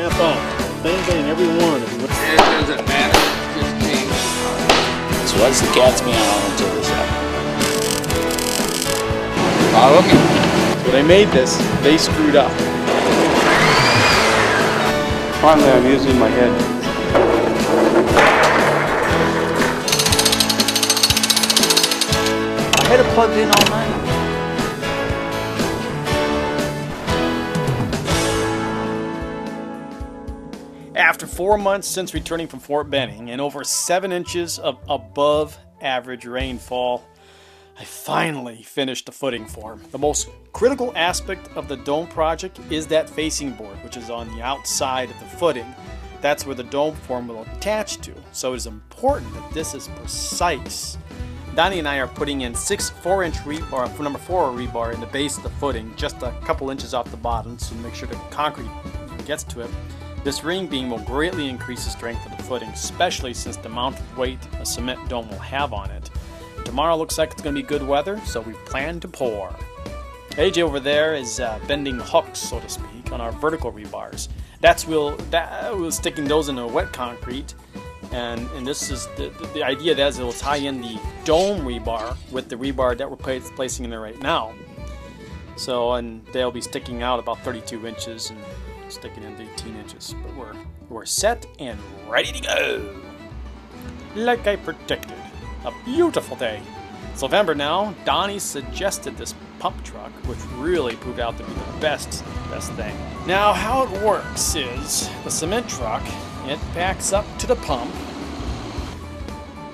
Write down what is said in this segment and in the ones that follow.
snap on. Same thing, every one of them. It doesn't matter. Just change. So what's the cat's meow until this happens? Follow me. When they made this, they screwed up. Finally, I'm using my head. I had it plugged in all night. After 4 months since returning from Fort Benning and over 7 inches of above average rainfall, I finally finished the footing form. The most critical aspect of the dome project is that facing board, which is on the outside of the footing. That's where the dome form will attach to, so it is important that this is precise. Donnie and I are putting in 6 4-inch rebar, number 4 rebar in the base of the footing, just a couple inches off the bottom, so make sure the concrete gets to it. This ring beam will greatly increase the strength of the footing, especially since the amount of weight a cement dome will have on it. Tomorrow looks like it's going to be good weather, so we plan to pour. AJ over there is bending hooks, so to speak, on our vertical rebars. We're sticking those into wet concrete, and this is the idea that is it will tie in the dome rebar with the rebar that we're placing in there right now. So, and they'll be sticking out about 32 inches and sticking in 18 inches. But we're set and ready to go. Like I predicted. A beautiful day. It's November now. Donnie suggested this pump truck, which really proved out to be the best thing. Now, how it works is the cement truck, it backs up to the pump.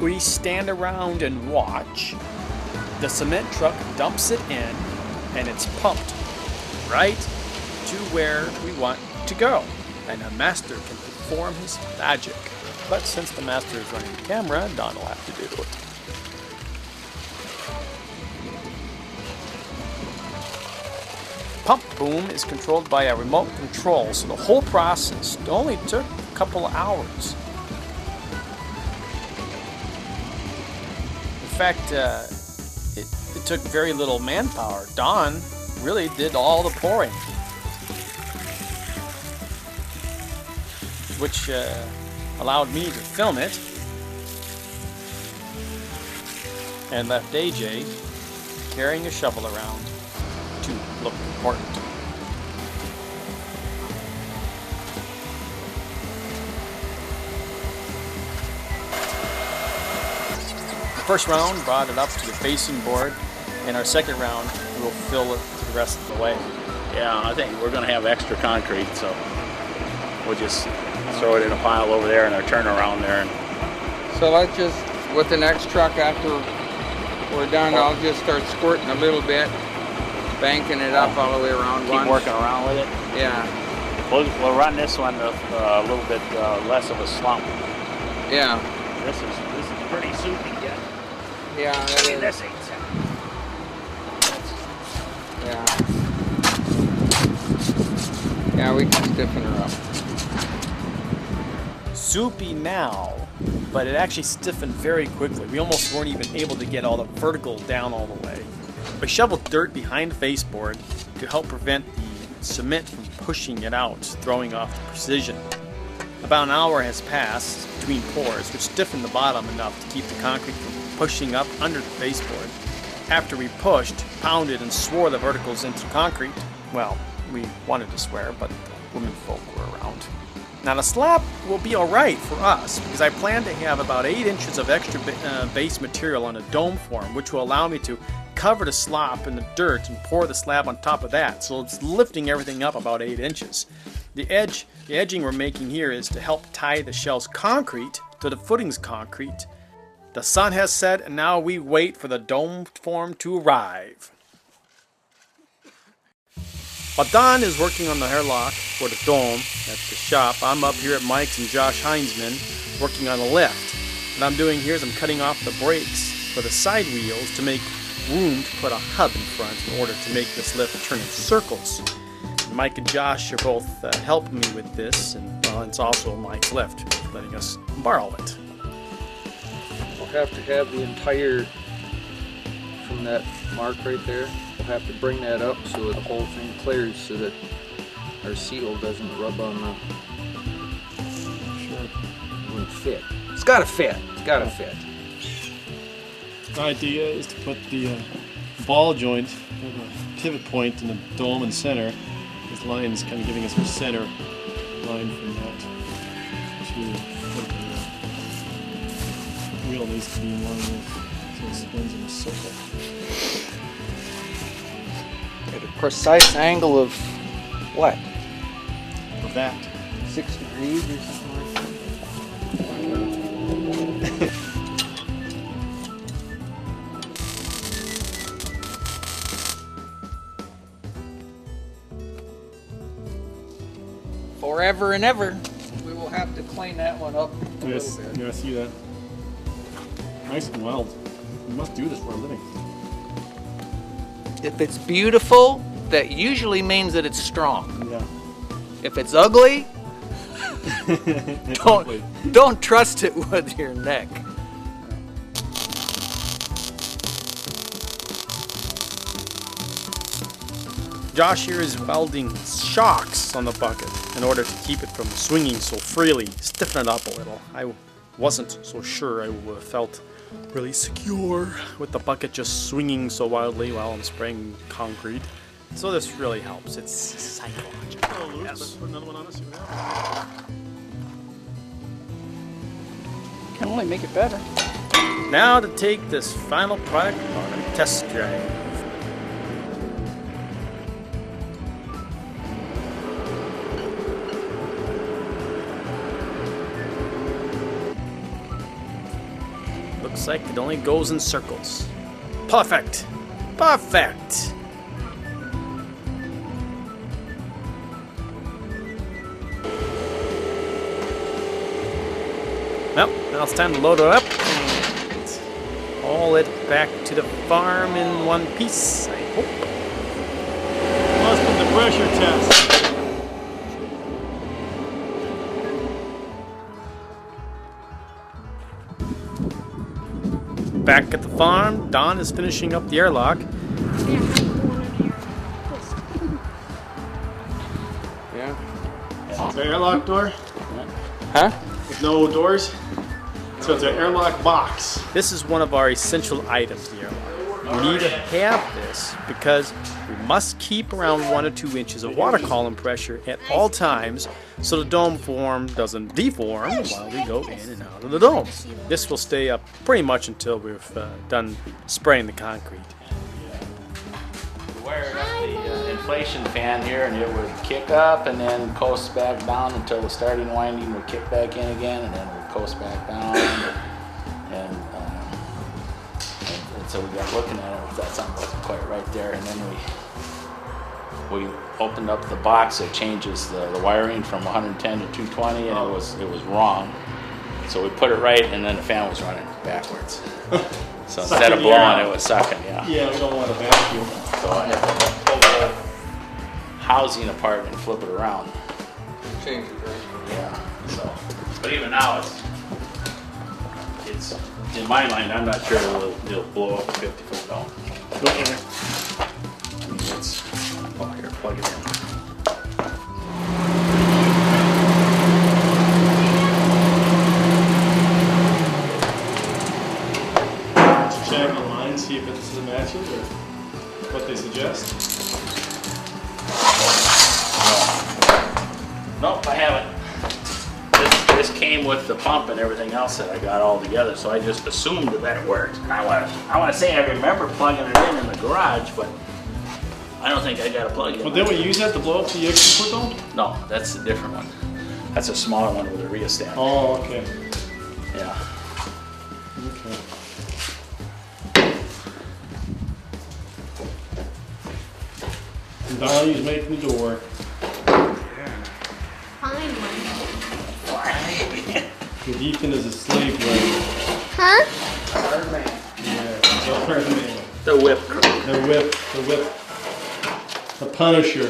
We stand around and watch. The cement truck dumps it in, and it's pumped right to where we want to go. And the master can perform his magic. But since the master is running the camera, Don will have to do it. Pump boom is controlled by a remote control, so the whole process only took a couple of hours. In fact, it took very little manpower. Don really did all the pouring, which allowed me to film it, and left AJ carrying a shovel around to look important. The first round brought it up to the facing board, and our second round will fill it to the rest of the way. Yeah, I think we're going to have extra concrete, so we'll just throw it in a pile over there and our turnaround there. And So let's just, with the next truck after we're done, I'll just start squirting a little bit, banking it up all the way around. keep working around with it. Yeah. We'll run this one with a little bit less of a slump. Yeah. This is pretty soupy yet. Yeah. That is. This ain't Yeah. Yeah, we can stiffen her up. Soupy now, but it actually stiffened very quickly. We almost weren't even able to get all the vertical down all the way. We shoveled dirt behind the faceboard to help prevent the cement from pushing it out, throwing off the precision. About an hour has passed between pours, which stiffened the bottom enough to keep the concrete from pushing up under the faceboard. After we pushed, pounded, and swore the verticals into concrete, well, we wanted to swear, but the womenfolk were around. Now the slab will be alright for us, because I plan to have about 8 inches of extra base material on a dome form, which will allow me to cover the slop in the dirt and pour the slab on top of that, so it's lifting everything up about 8 inches. The edging we're making here is to help tie the shell's concrete to the footings concrete. The sun has set, and now we wait for the dome form to arrive. While Don is working on the hairlock for the dome at the shop, I'm up here at Mike's and Josh Heinzman working on the lift. What I'm doing here is I'm cutting off the brakes for the side wheels to make room to put a hub in front in order to make this lift turn in circles. Mike and Josh are both helping me with this, and it's also Mike's lift, letting us borrow it. We'll have to have the entire, from that mark right there, we'll have to bring that up so the whole thing clears so that our seal doesn't rub on the doesn't fit. It's gotta fit. It's gotta fit. The idea is to put the ball joint, the pivot point in the dome and center. This line is kind of giving us our center line from that to the wheel needs to be in line with, so it spins in a circle. At a precise angle of what? Of that. 6 degrees or something like that? Forever and ever, we will have to clean that one up a Yes, little bit. yeah, I see that. Nice and wild. You must do this for a living. If it's beautiful, that usually means that it's strong. Yeah. If it's ugly, Totally. don't trust it with your neck. Josh here is welding shocks on the bucket in order to keep it from swinging so freely, stiffen it up a little. I wasn't so sure I felt really secure with the bucket just swinging so wildly while I'm spraying concrete. So this really helps. It's psychological. Yes. Put another one on us. Can only make it better. Now to take this final product on a test drive. Looks like it only goes in circles. Perfect! Perfect! Well, now it's time to load it up and haul it back to the farm in one piece, I hope. Must be the pressure test. Back at the farm, Don is finishing up the airlock. Yeah. It's an airlock door Huh? with no doors. So it's an airlock box. This is one of our essential items, the airlock. We need to have this because we must keep around 1 or 2 inches of water column pressure at all times so the dome form doesn't deform while we go in and out of the dome. This will stay up pretty much until we've done spraying the concrete. We wired up the inflation fan here, and it would kick up and then coast back down until the starting winding would kick back in again, and then it would coast back down. And so we got looking at it, that something wasn't quite right there, and then we opened up the box that changes the wiring from 110 to 220, and it was wrong. So we put it right, and then the fan was running backwards. So instead of blowing, it was sucking, yeah. Yeah, we don't want to vacuum. So I had to pull the whole housing apart and flip it around. Change it, right? Yeah. So, but even now, it's in my mind. I'm not sure it'll blow up a 50-foot dome. Okay. I mean, it's here. Plug it in. Check online, see if it's matches or what they suggest. Nope, I haven't. This came with the pump and everything else that I got all together, so I just assumed that it worked. I want to say I remember plugging it in the garage, but I don't think I got a plug in. Well, then we use that to blow up the 60-foot dome? No, that's a different one. That's a smaller one with a rheostat. Oh, okay. Yeah. Okay. And Donnie's making the door. Fine one. And Ethan is a slave driver. Huh? Yeah, the hard man. The whip. The whip. The Punisher.